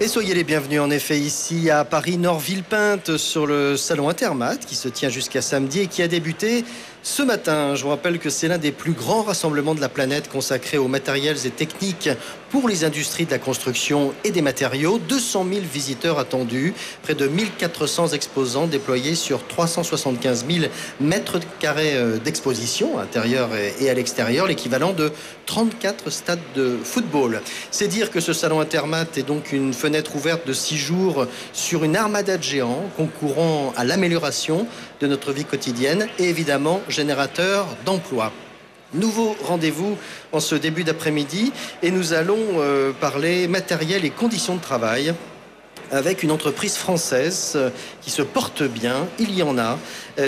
Et soyez les bienvenus en effet ici à Paris, Nord-Villepinte, sur le salon Intermat qui se tient jusqu'à samedi et qui a débuté ce matin. Je vous rappelle que c'est l'un des plus grands rassemblements de la planète consacré aux matériels et techniques pour les industries de la construction et des matériaux. 200 000 visiteurs attendus, près de 1400 exposants déployés sur 375 000 mètres carrés d'exposition à l'intérieur et à l'extérieur, l'équivalent de 34 stades de football. C'est dire que ce salon Intermat est donc une fenêtre ouverte de 6 jours sur une armada de géants concourant à l'amélioration de notre vie quotidienne et évidemment générateur d'emplois. Nouveau rendez-vous en ce début d'après-midi et nous allons parler matériel et conditions de travail avec une entreprise française qui se porte bien. Il y en a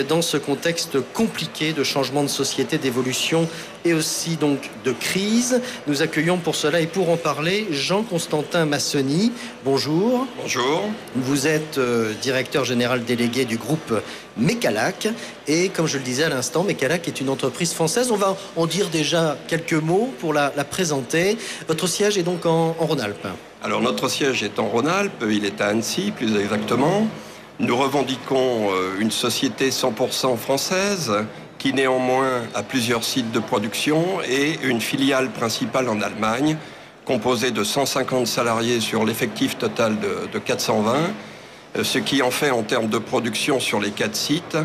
dans ce contexte compliqué de changement de société, d'évolution et aussi donc de crise. Nous accueillons pour cela et pour en parler Jean-Constantin Masseny. Bonjour. Bonjour. Vous êtes directeur général délégué du groupe Mecalac et comme je le disais à l'instant, Mecalac est une entreprise française. On va en dire déjà quelques mots pour la présenter. Votre siège est donc en Rhône-Alpes. Alors notre siège est en Rhône-Alpes, il est à Annecy plus exactement. Nous revendiquons une société 100% française qui néanmoins a plusieurs sites de production et une filiale principale en Allemagne composée de 150 salariés sur l'effectif total de 420, ce qui en fait en termes de production sur les 4 sites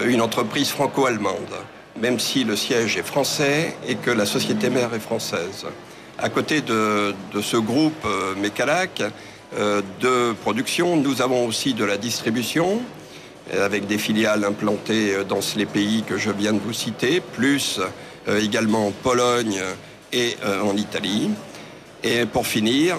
une entreprise franco-allemande, même si le siège est français et que la société mère est française. À côté de ce groupe Mecalac de production, nous avons aussi de la distribution avec des filiales implantées dans les pays que je viens de vous citer, plus également en Pologne et en Italie. Et pour finir,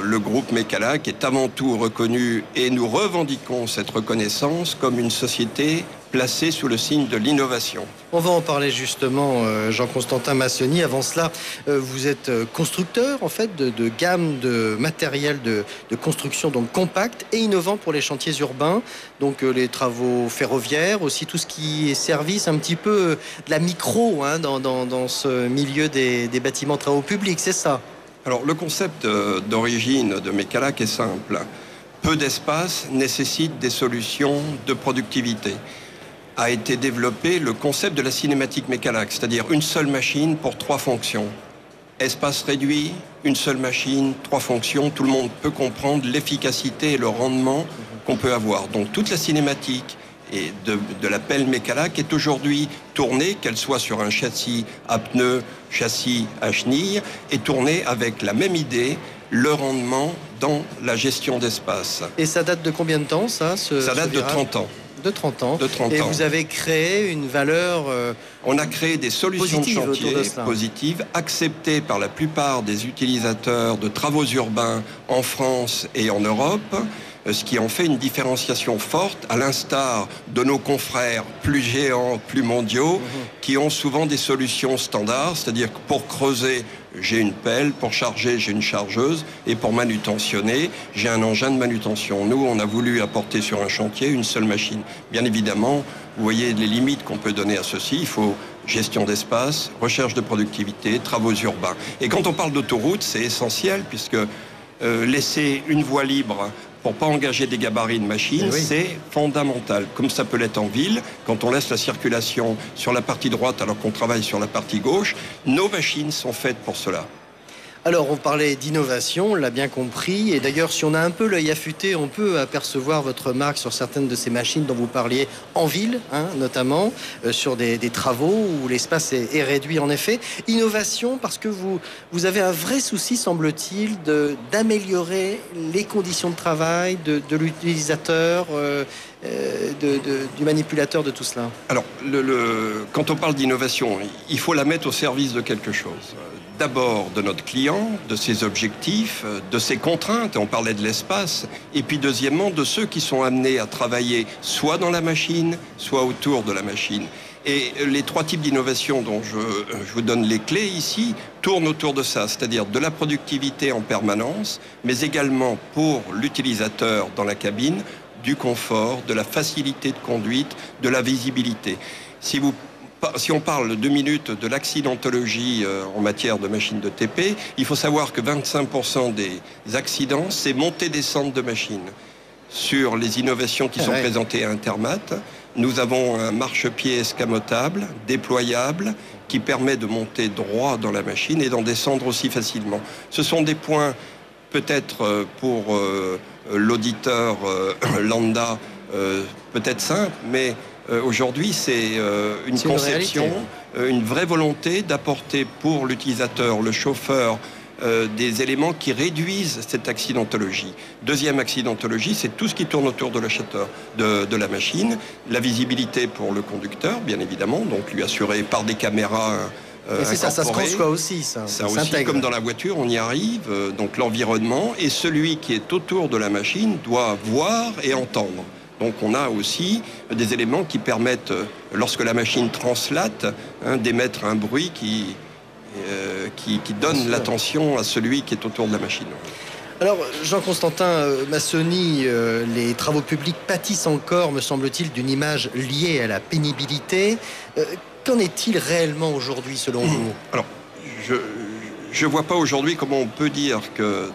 le groupe Mecalac est avant tout reconnu et nous revendiquons cette reconnaissance comme une société placée sous le signe de l'innovation. On va en parler justement, Jean-Constantin Masseny. Avant cela, vous êtes constructeur en fait de gamme de matériel de construction donc compact et innovant pour les chantiers urbains, donc les travaux ferroviaires, aussi tout ce qui est service un petit peu de la micro dans ce milieu des bâtiments travaux publics, c'est ça? Alors le concept d'origine de Mecalac est simple. Peu d'espace nécessite des solutions de productivité. A été développé le concept de la cinématique Mecalac, c'est-à-dire une seule machine pour 3 fonctions. Espace réduit, une seule machine, 3 fonctions. Tout le monde peut comprendre l'efficacité et le rendement qu'on peut avoir. Donc toute la cinématique et de la pelle Mecalac est aujourd'hui tournée, qu'elle soit sur un châssis à pneus, châssis à chenilles, est tournée avec la même idée, le rendement dans la gestion d'espace. Et ça date de combien de temps ça date de 30 ans. De 30 ans. De 30 et ans. Vous avez créé une valeur On a créé des solutions de chantier positives, acceptées par la plupart des utilisateurs de travaux urbains en France et en Europe, ce qui en fait une différenciation forte, à l'instar de nos confrères plus géants, plus mondiaux, qui ont souvent des solutions standards, c'est-à-dire que pour creuser, j'ai une pelle, pour charger, j'ai une chargeuse, et pour manutentionner, j'ai un engin de manutention. Nous, on a voulu apporter sur un chantier une seule machine. Bien évidemment, vous voyez les limites qu'on peut donner à ceci. Il faut gestion d'espace, recherche de productivité, travaux urbains. Et quand on parle d'autoroute, c'est essentiel, puisque laisser une voie libre pour pas engager des gabarits de machines, c'est fondamental. Comme ça peut l'être en ville, quand on laisse la circulation sur la partie droite alors qu'on travaille sur la partie gauche, nos machines sont faites pour cela. Alors, on parlait d'innovation, on l'a bien compris. Et d'ailleurs, si on a un peu l'œil affûté, on peut apercevoir votre marque sur certaines de ces machines dont vous parliez en ville, notamment, sur des travaux où l'espace est réduit en effet. Innovation parce que vous avez un vrai souci, semble-t-il, d'améliorer les conditions de travail de l'utilisateur, du manipulateur de tout cela. Alors, quand on parle d'innovation, il faut la mettre au service de quelque chose. D'abord de notre client, de ses objectifs, de ses contraintes, on parlait de l'espace, et puis deuxièmement de ceux qui sont amenés à travailler soit dans la machine, soit autour de la machine. Et les 3 types d'innovation dont je vous donne les clés ici tournent autour de ça, c'est-à-dire de la productivité en permanence, mais également pour l'utilisateur dans la cabine, du confort, de la facilité de conduite, de la visibilité. Si vous Si on parle 2 minutes de l'accidentologie en matière de machines de TP, il faut savoir que 25% des accidents, c'est montée-descente de machines. Sur les innovations qui sont présentées à Intermat, nous avons un marchepied escamotable, déployable, qui permet de monter droit dans la machine et d'en descendre aussi facilement. Ce sont des points, peut-être pour l'auditeur lambda, peut-être simples, mais aujourd'hui, c'est une conception, une vraie volonté d'apporter pour l'utilisateur, le chauffeur, des éléments qui réduisent cette accidentologie. Deuxième accidentologie, c'est tout ce qui tourne autour de l'acheteur, de la machine. La visibilité pour le conducteur, bien évidemment, donc lui assurer par des caméras c'est ça se conçoit aussi, ça. Ça aussi, comme dans la voiture, on y arrive. Donc l'environnement et celui qui est autour de la machine doit voir et entendre. Donc on a aussi des éléments qui permettent, lorsque la machine translate, d'émettre un bruit qui donne l'attention à celui qui est autour de la machine. Alors, Jean-Constantin Massoni, les travaux publics pâtissent encore, me semble-t-il, d'une image liée à la pénibilité. Qu'en est-il réellement aujourd'hui, selon vous ? Alors, je ne vois pas aujourd'hui comment on peut dire que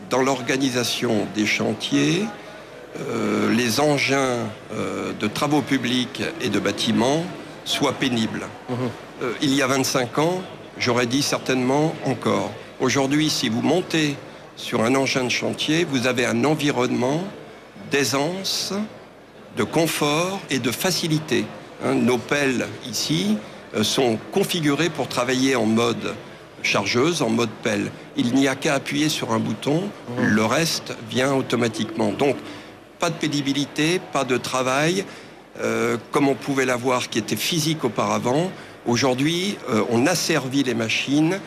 dans l'organisation des chantiers, les engins de travaux publics et de bâtiments soient pénibles. Il y a 25 ans, j'aurais dit certainement encore. Aujourd'hui, si vous montez sur un engin de chantier, vous avez un environnement d'aisance, de confort et de facilité. Nos pelles ici sont configurées pour travailler en mode chargeuse, en mode pelle. Il n'y a qu'à appuyer sur un bouton, le reste vient automatiquement. Donc, pas de pénibilité, pas de travail, comme on pouvait l'avoir qui était physique auparavant. Aujourd'hui, on asservit les machines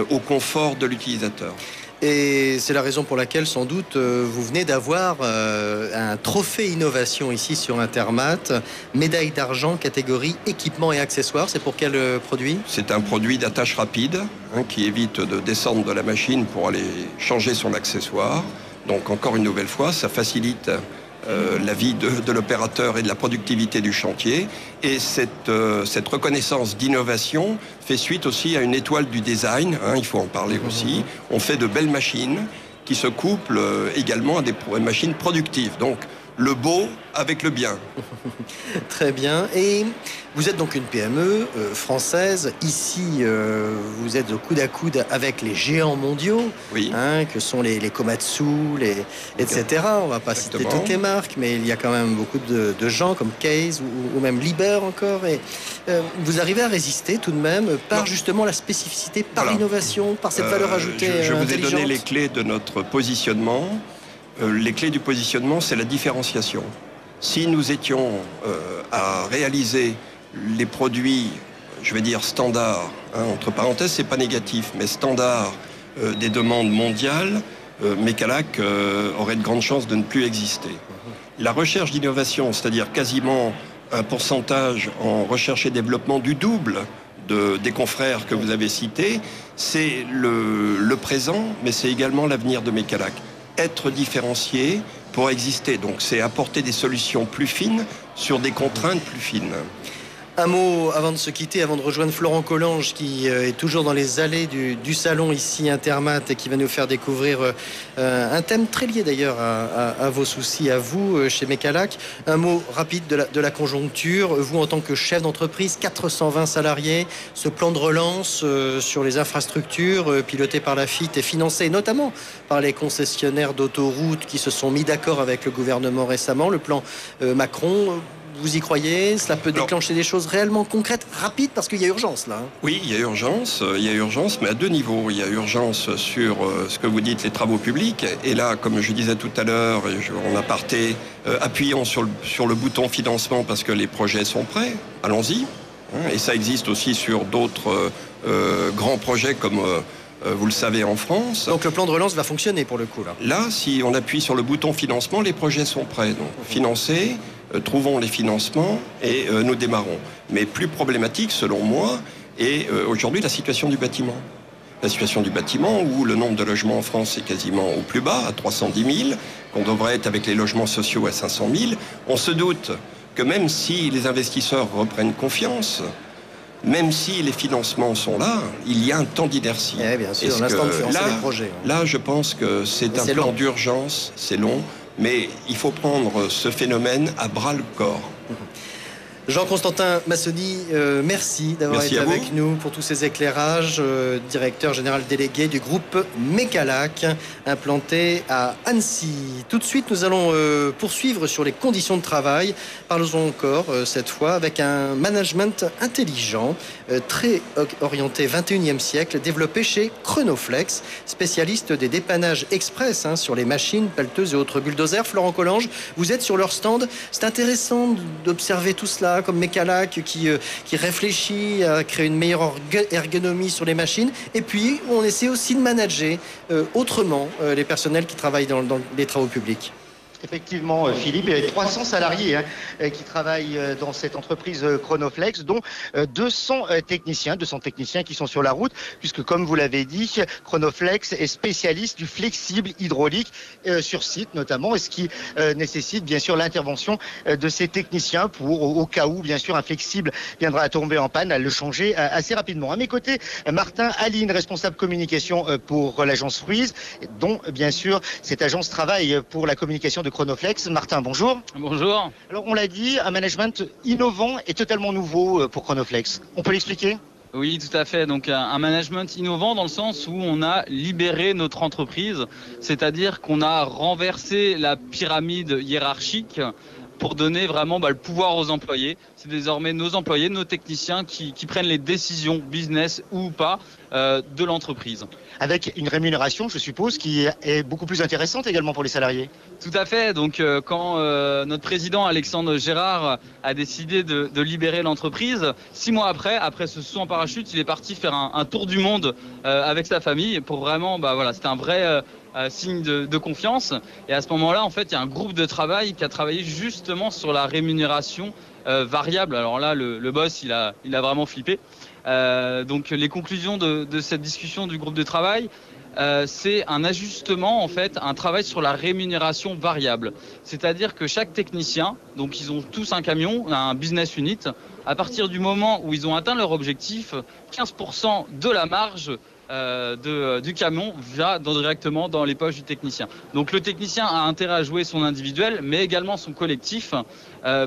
au confort de l'utilisateur. Et c'est la raison pour laquelle, sans doute, vous venez d'avoir un trophée innovation ici sur Intermat, médaille d'argent, catégorie équipement et accessoires. C'est pour quel produit ? C'est un produit d'attache rapide qui évite de descendre de la machine pour aller changer son accessoire. Donc, encore une nouvelle fois, ça facilite la vie de l'opérateur et de la productivité du chantier. Et cette reconnaissance d'innovation fait suite aussi à une étoile du design, il faut en parler aussi. On fait de belles machines qui se couplent également à des machines productives. Donc, le beau avec le bien. Très bien. Et vous êtes donc une PME française. Ici, vous êtes au coude à coude avec les géants mondiaux, que sont les Komatsu, etc. On ne va pas citer toutes les marques, mais il y a quand même beaucoup de gens comme Case ou même Liber encore. Et vous arrivez à résister tout de même par justement la spécificité, par l'innovation, par cette valeur ajoutée je vous ai donné les clés de notre positionnement. Les clés du positionnement, c'est la différenciation. Si nous étions à réaliser les produits, je vais dire standards, entre parenthèses, c'est pas négatif, mais standards des demandes mondiales, Mecalac aurait de grandes chances de ne plus exister. La recherche d'innovation, c'est-à-dire quasiment un pourcentage en recherche et développement du double des confrères que vous avez cités, c'est le présent, mais c'est également l'avenir de Mecalac. Être différencié pour exister. Donc, c'est apporter des solutions plus fines sur des contraintes plus fines. Un mot avant de se quitter, avant de rejoindre Florent Collange qui est toujours dans les allées du salon ici Intermat et qui va nous faire découvrir un thème très lié d'ailleurs à vos soucis, à vous chez Mecalac. Un mot rapide de la conjoncture. Vous en tant que chef d'entreprise, 420 salariés, ce plan de relance sur les infrastructures piloté par la FIT et financé notamment par les concessionnaires d'autoroutes qui se sont mis d'accord avec le gouvernement récemment, le plan Macron. Vous y croyez ? Cela peut déclencher des choses réellement concrètes, rapides, parce qu'il y a urgence là. Oui, il y a urgence, mais à deux niveaux. Il y a urgence sur ce que vous dites, les travaux publics. Et là, comme je disais tout à l'heure, en aparté, appuyons sur le bouton financement parce que les projets sont prêts. Allons-y. Et ça existe aussi sur d'autres grands projets comme... vous le savez, en France. Donc le plan de relance va fonctionner pour le coup là. Là, si on appuie sur le bouton financement, les projets sont prêts. Donc financés, trouvons les financements et nous démarrons. Mais plus problématique, selon moi, est aujourd'hui la situation du bâtiment. La situation du bâtiment où le nombre de logements en France est quasiment au plus bas, à 310 000, qu'on devrait être avec les logements sociaux à 500 000. On se doute que même si les investisseurs reprennent confiance, même si les financements sont là, il y a un temps d'inertie. Bien sûr, l'instant de financer les projets. Là, je pense que c'est un plan d'urgence, c'est long, mais il faut prendre ce phénomène à bras le corps. Jean-Constantin Massoni, merci d'avoir été avec nous pour tous ces éclairages. Directeur général délégué du groupe Mecalac, implanté à Annecy. Tout de suite, nous allons poursuivre sur les conditions de travail. Parlons encore, cette fois, avec un management intelligent, très orienté 21e siècle, développé chez Chronoflex, spécialiste des dépannages express sur les machines, pelleteuses et autres bulldozers. Florent Collange, vous êtes sur leur stand. C'est intéressant d'observer tout cela, comme Mecalac qui réfléchit à créer une meilleure ergonomie sur les machines. Et puis, on essaie aussi de manager autrement les personnels qui travaillent dans les travaux publics. Effectivement, Philippe, il y a 300 salariés qui travaillent dans cette entreprise Chronoflex, dont 200 techniciens qui sont sur la route, puisque comme vous l'avez dit, Chronoflex est spécialiste du flexible hydraulique sur site notamment, ce qui nécessite bien sûr l'intervention de ces techniciens pour, au cas où bien sûr un flexible viendra à tomber en panne, à le changer assez rapidement. À mes côtés, Martin Aline, responsable communication pour l'agence Ruiz, dont bien sûr cette agence travaille pour la communication de Chronoflex. Martin, bonjour. Bonjour. Alors, on l'a dit, un management innovant et totalement nouveau pour Chronoflex. On peut l'expliquer ? Oui, tout à fait. Donc, un management innovant dans le sens où on a libéré notre entreprise, c'est-à-dire qu'on a renversé la pyramide hiérarchique pour donner vraiment le pouvoir aux employés. C'est désormais nos employés, nos techniciens qui prennent les décisions business ou pas de l'entreprise. Avec une rémunération, je suppose, qui est beaucoup plus intéressante également pour les salariés. Tout à fait. Donc quand notre président Alexandre Gérard a décidé de libérer l'entreprise, 6 mois après ce saut en parachute, il est parti faire un tour du monde avec sa famille pour vraiment, c'était un vrai signe de confiance. Et à ce moment-là, en fait, il y a un groupe de travail qui a travaillé justement sur la rémunération variable. Alors là, le boss, il a vraiment flippé. Donc les conclusions de cette discussion du groupe de travail, c'est un ajustement, en fait, un travail sur la rémunération variable. C'est-à-dire que chaque technicien, donc ils ont tous un camion, un business unit, à partir du moment où ils ont atteint leur objectif, 15% de la marge du camion va directement dans les poches du technicien. Donc le technicien a intérêt à jouer son individuel, mais également son collectif,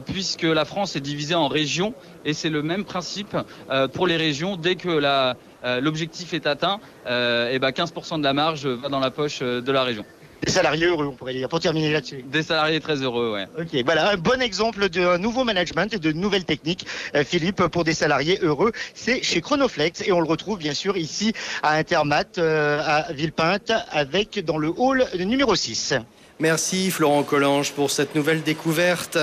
puisque la France est divisée en régions, et c'est le même principe pour les régions. Dès que l'objectif est atteint, 15% de la marge va dans la poche de la région. Des salariés heureux, on pourrait dire, pour terminer là-dessus. Des salariés très heureux, ouais. Ok, voilà, un bon exemple d'un nouveau management et de nouvelles techniques, Philippe, pour des salariés heureux. C'est chez Chronoflex et on le retrouve bien sûr ici à Intermat, à Villepinte, dans le hall numéro 6. Merci Florent Collange pour cette nouvelle découverte.